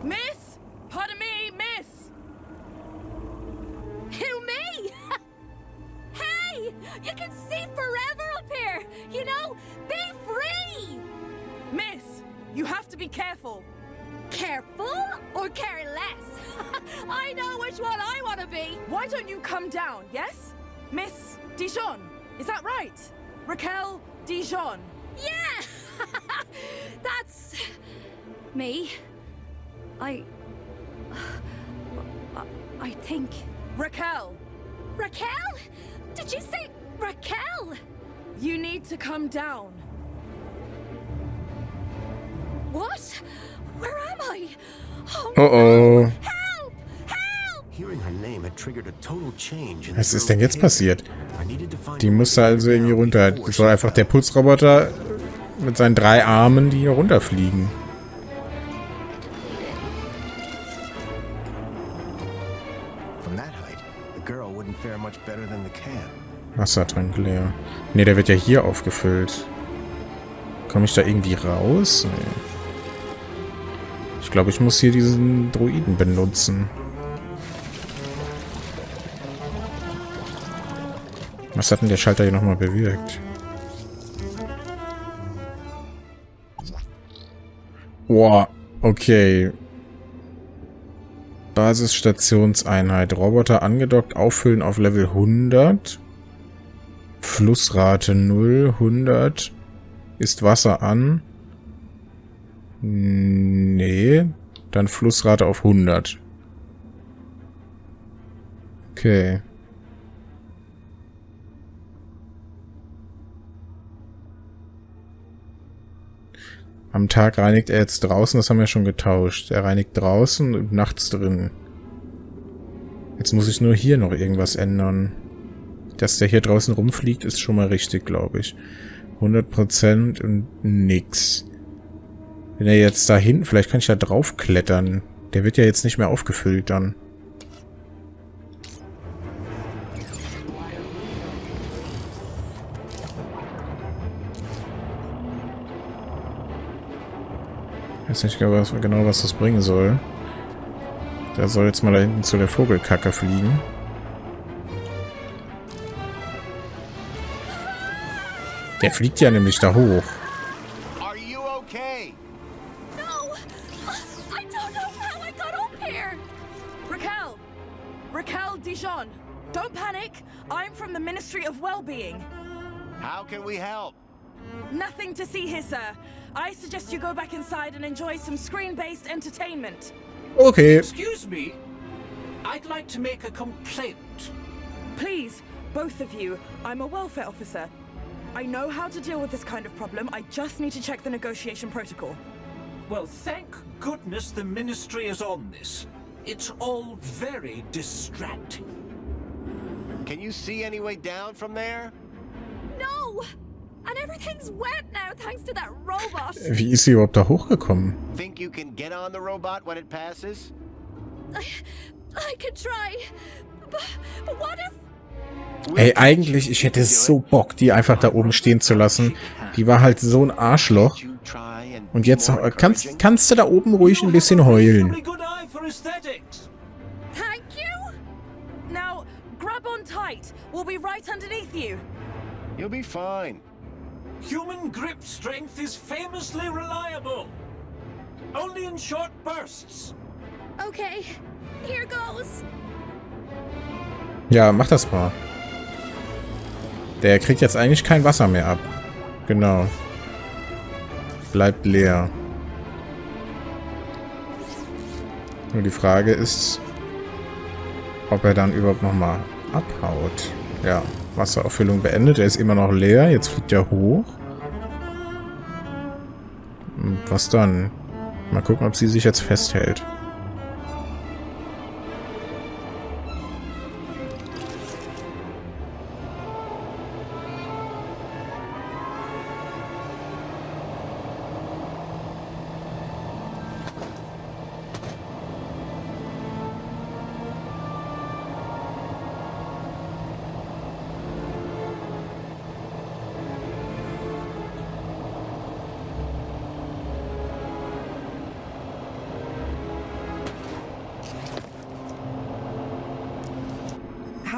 Miss? Pardon me, miss. Who, me? Hey, you can see forever up here. You know, be free. Miss, you have to be careful. Careful or careless? I know which one I want to be. Why don't you come down, yes? Miss Dijon, is that right? Raquel Dijon. Yeah, that's me. I think. Raquel. Raquel? Did you say Raquel? You need to come down. What? Where am I? Oh, Oh. Help! Help! Hearing her name had triggered a total change in Was ist denn jetzt passiert? I needed to find Die musste also irgendwie runter. Das war einfach der Putzroboter mit seinen 3 Armen, die hier runterfliegen. From that height, the girl wouldn't fare much better than the can. Wassertank leer. Ne, der wird ja hier aufgefüllt. Komme ich da irgendwie raus? Nee. Ich glaube, ich muss hier diesen Droiden benutzen. Was hat denn der Schalter hier nochmal bewirkt? Boah, okay. Basisstationseinheit. Roboter angedockt, auffüllen auf Level 100. Flussrate 0, 100. Ist Wasser an? Nee. Dann Flussrate auf 100. Okay. Am Tag reinigt er jetzt draußen, das haben wir schon getauscht. Er reinigt draußen und nachts drin. Jetzt muss ich nur hier noch irgendwas ändern. Dass der hier draußen rumfliegt, ist schon mal richtig, glaube ich. 100% und nix. Wenn er jetzt da hinten, vielleicht kann ich da drauf klettern. Der wird ja jetzt nicht mehr aufgefüllt dann. Ich weiß nicht genau, was das bringen soll. Der soll jetzt mal da hinten zu der Vogelkacke fliegen. Der fliegt ja nämlich da hoch. Are you okay? No! I don't know how I got up here! Raquel! Raquel Dijon! Don't panic! I'm from the Ministry of Wellbeing. How can we help? Nothing to see here, sir. I suggest you go back inside and enjoy some screen-based entertainment. Okay. Excuse me. I'd like to make a complaint. Please, both of you. I'm a welfare officer. I know how to deal with this kind of problem. I just need to check the negotiation protocol. Well, thank goodness the Ministry is on this. It's all very distracting. Can you see any way down from there? No! And everything's wet now thanks to that robot. Wie ist sie überhaupt da hochgekommen? Think you can get on the robot when it passes? I could try. But what if... Ey, eigentlich, ich hätte so Bock, die einfach da oben stehen zu lassen. Die war halt so ein Arschloch. Und jetzt kannst du da oben ruhig ein bisschen heulen. Good eye for aesthetics. Thank you! Now, grab on tight. We'll be right underneath you. You'll be fine. Human grip strength is famously reliable. Only in short bursts. Okay, here goes. Ja, mach das mal. Der kriegt jetzt eigentlich kein Wasser mehr ab. Genau. Bleibt leer. Nur die Frage ist, ob er dann überhaupt nochmal abhaut. Ja, Wasserauffüllung beendet. Er ist immer noch leer. Jetzt fliegt er hoch. Und was dann? Mal gucken, ob sie sich jetzt festhält.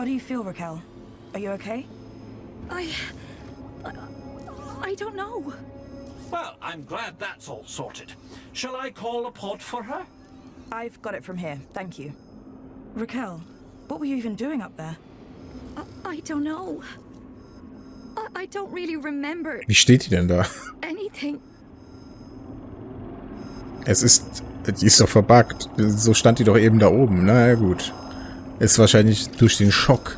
How do you feel, Raquel? Are you okay? I don't know. Well, I'm glad that's all sorted. Shall I call a pod for her? I've got it from here, thank you. Raquel, what were you even doing up there? I don't know. I don't really remember Wie steht die denn da? anything. Die ist doch verbuggt. So stand die doch eben da oben. Na ja, gut. Ist wahrscheinlich durch den Schock.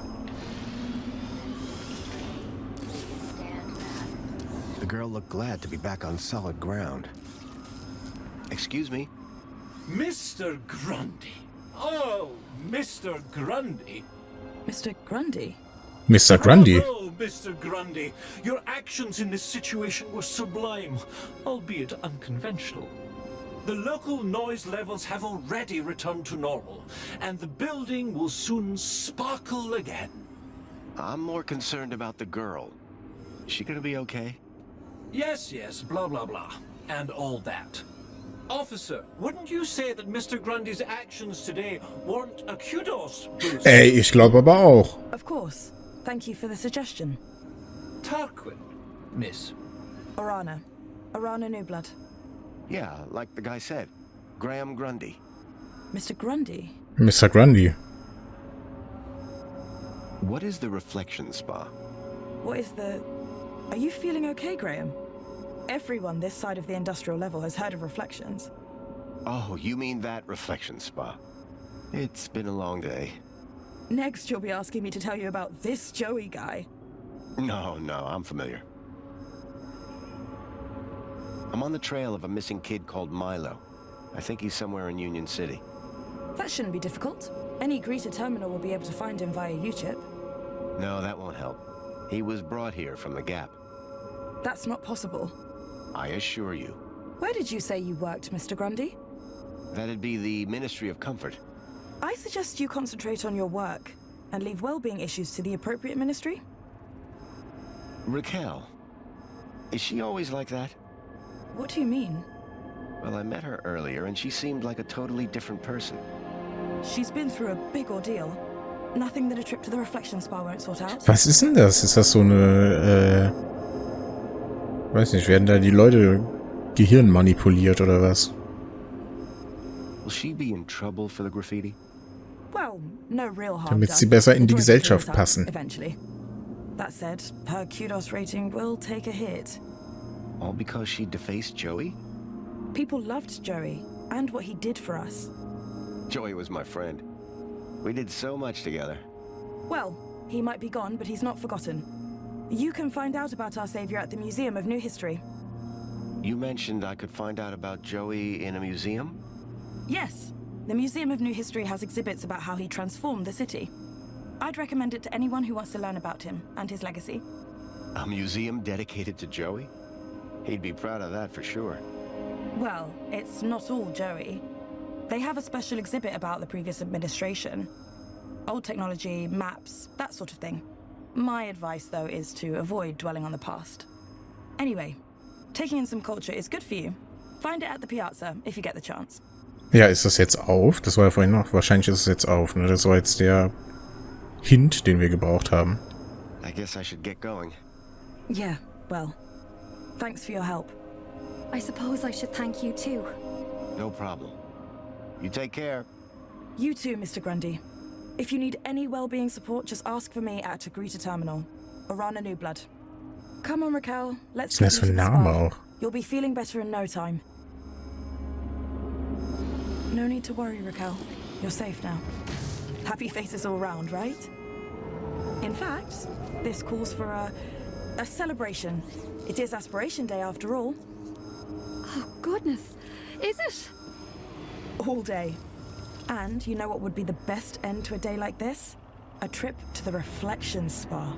The girl looked glad to be back on solid ground. Excuse me? Mr. Grundy. Oh, Mr. Grundy. Mr. Grundy? Mr. Grundy. Oh, Mr. Grundy. Your actions in this situation were sublime, albeit unconventional. The local noise levels have already returned to normal, and the building will soon sparkle again. I'm more concerned about the girl. Is she gonna be okay? Yes, blah, blah, blah, and all that. Officer, wouldn't you say that Mr. Grundy's actions today weren't a kudos boost? Ey, ich glaube aber auch. Of course. Thank you for the suggestion. Tarquin, miss. Orana. Orana Newblood. Yeah, like the guy said. Graham Grundy. Mr. Grundy? Mr. Grundy. What is the reflection spa? What is the... Are you feeling okay, Graham? Everyone this side of the industrial level has heard of reflections. Oh, you mean that reflection spa. It's been a long day. Next, you'll be asking me to tell you about this Joey guy. No, I'm familiar. I'm on the trail of a missing kid called Milo. I think he's somewhere in Union City. That shouldn't be difficult. Any greeter terminal will be able to find him via U-chip. No, that won't help. He was brought here from the Gap. That's not possible. I assure you. Where did you say you worked, Mr. Grundy? That'd be the Ministry of Comfort. I suggest you concentrate on your work and leave well-being issues to the appropriate ministry. Raquel. Is she always like that? What do you mean? Well, I met her earlier and she seemed like a totally different person. She's been through a big ordeal. Nothing that a trip to the reflection spa won't sort out. Was ist denn das? Ist das so eine, weiß nicht, werden da die Leute Gehirn manipuliert oder was? Will she be in trouble for the graffiti? Well, no real harm Damit done. sie besser in die The joint Gesellschaft clears up passen. Eventually. That said, her kudos rating will take a hit. All because she defaced Joey? People loved Joey and what he did for us. Joey was my friend. We did so much together. Well, he might be gone, but he's not forgotten. You can find out about our savior at the Museum of New History. You mentioned I could find out about Joey in a museum? Yes, the Museum of New History has exhibits about how he transformed the city. I'd recommend it to anyone who wants to learn about him and his legacy. A museum dedicated to Joey? He'd be proud of that for sure. Well, it's not all Joey. They have a special exhibit about the previous administration. Old technology, maps, that sort of thing. My advice, though, is to avoid dwelling on the past. Anyway, taking in some culture is good for you. Find it at the Piazza, if you get the chance. Ja, ist das jetzt auf? Das war ja vorhin noch. Wahrscheinlich ist es jetzt auf, ne? Das war jetzt der Hint, den wir gebraucht haben. I guess I should get going. Yeah, well, thanks for your help. I suppose I should thank you too. No problem. You take care. You too, Mr. Grundy. If you need any well-being support, just ask for me at a greeter terminal. Orana Newblood. Come on, Raquel. Let's Was ist get denn you das to für ein the Name spa. auch? You'll be feeling better in no time. No need to worry, Raquel. You're safe now. Happy faces all round, right? In fact, this calls for a celebration. It is Aspiration Day after all. Oh, goodness. Is it? All day. And you know what would be the best end to a day like this? A trip to the reflection spa.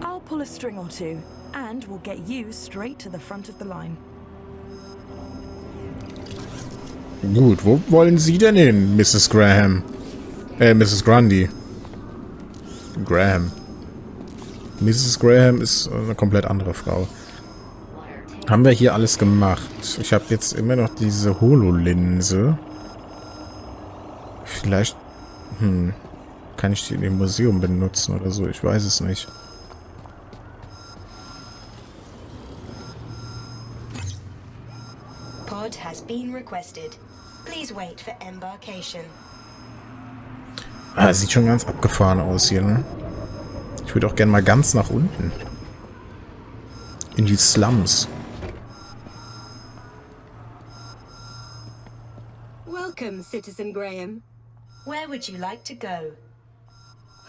I'll pull a string or two, and we'll get you straight to the front of the line. Gut, wo wollen Sie denn hin, Mrs. Graham? Mrs. Grundy. Graham. Mrs. Graham ist eine komplett andere Frau. Haben wir hier alles gemacht? Ich habe jetzt immer noch diese Hololinse. Vielleicht... Kann ich die in dem Museum benutzen oder so? Ich weiß es nicht. Pod has been requested. Please wait for embarkation. Ah, sieht schon ganz abgefahren aus hier, ne? Ich würde auch gerne mal ganz nach unten. In die Slums. Welcome, Citizen Graham. Where would you like to go?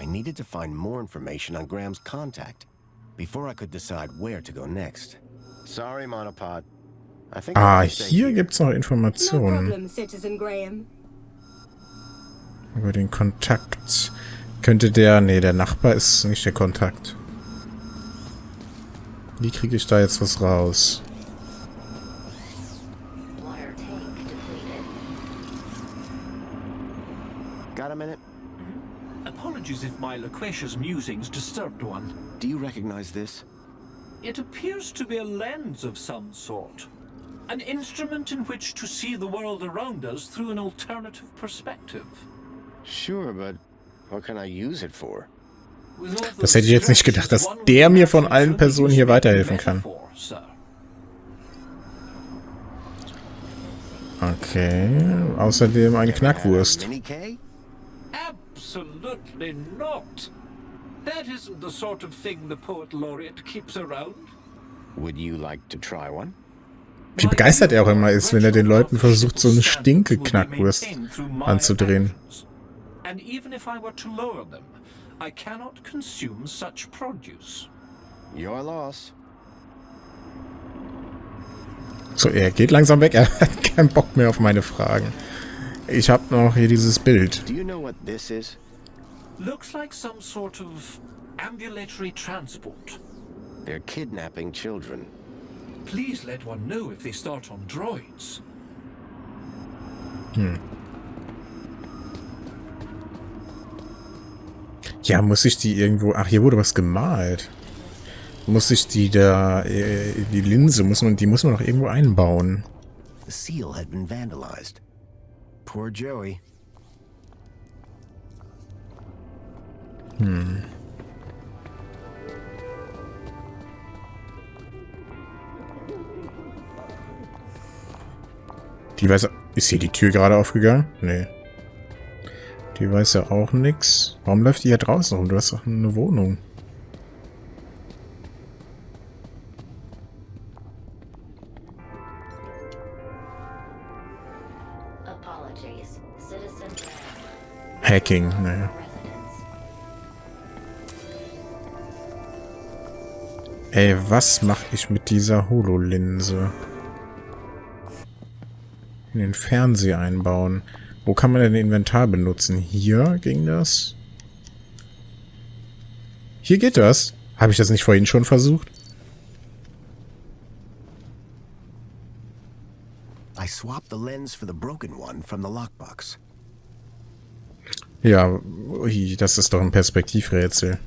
I needed to find more information on Graham's contact before I could decide where to go next. Sorry, Monopod. I think Ah, I'll stay hier here. gibt's noch No Informationen problem, Citizen Graham. über den Kontakt. Könnte der... Nee, der Nachbar ist nicht der Kontakt. Wie kriege ich da jetzt was raus? Got a minute? Apologies if my loquacious musings disturbed one. Do you recognize this? It appears to be a lens of some sort. An instrument in which to see the world around us through an alternative perspective. Sure, but what can I use it for? Das hätte ich jetzt nicht gedacht, dass der mir von allen Personen hier weiterhelfen kann. Okay, außerdem eine Knackwurst. Mini K? Absolutely not. That isn't the sort of thing the poet laureate keeps around. Would you like to try one? Wie begeistert er auch immer ist, wenn er den Leuten versucht, so eine Stinke-Knackwurst anzudrehen. And even if I were to lower them, I cannot consume such produce. Your loss. So, er geht langsam weg. Er hat keinen Bock mehr auf meine Fragen. Ich habe noch hier dieses Bild. Do you know what this is? Looks like some sort of ambulatory transport. They're kidnapping children. Please let one know if they start on droids. Ja, muss ich die irgendwo... Ach, hier wurde was gemalt. Muss ich die da... die Linse, die muss man noch irgendwo einbauen. The seal had been vandalized. Poor Joey. Die weiß... Ist hier die Tür gerade aufgegangen? Nee. Die weiß ja auch nix. Warum läuft die hier draußen rum? Du hast doch eine Wohnung. Apologies. Citizen Hacking, naja. Ey, was mache ich mit dieser HoloLinse? In den Fernseher einbauen. Wo kann man denn Inventar benutzen? Hier ging das? Hier geht das? Habe ich das nicht vorhin schon versucht? I swapped the lens for the broken one from the lockbox. Ja, ui, das ist doch ein Perspektivrätsel.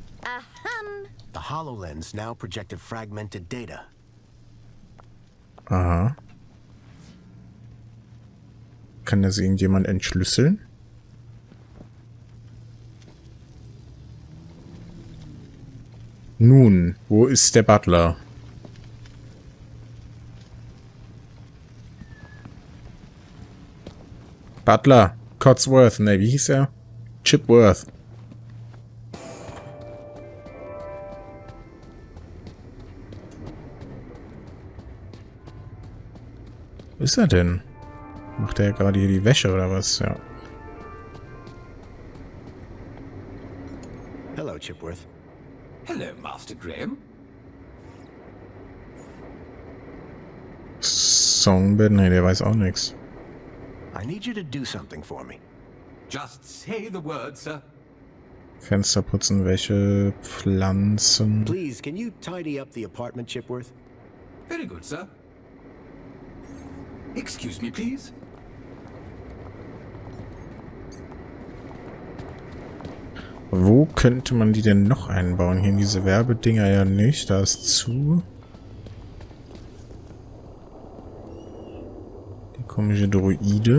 The HoloLens now projected fragmented data. Aha. Kann das irgendjemand entschlüsseln? Nun, wo ist der Butler? Butler, Cotsworth, ne, wie hieß er? Chipworth. Wo ist er denn? Macht er gerade hier die Wäsche oder was? Ja. Hello, Chipworth. Hello, Master Graham. Songbed? Ne, der weiß auch nichts. I need you to do something for me. Just say the word, sir. Fenster putzen, Wäsche, Pflanzen. Please, can you tidy up the apartment, Chipworth? Very good, sir. Excuse me, please. Wo könnte man die denn noch einbauen? Hier in diese Werbedinger ja nicht. Da ist zu. Die komische Droide.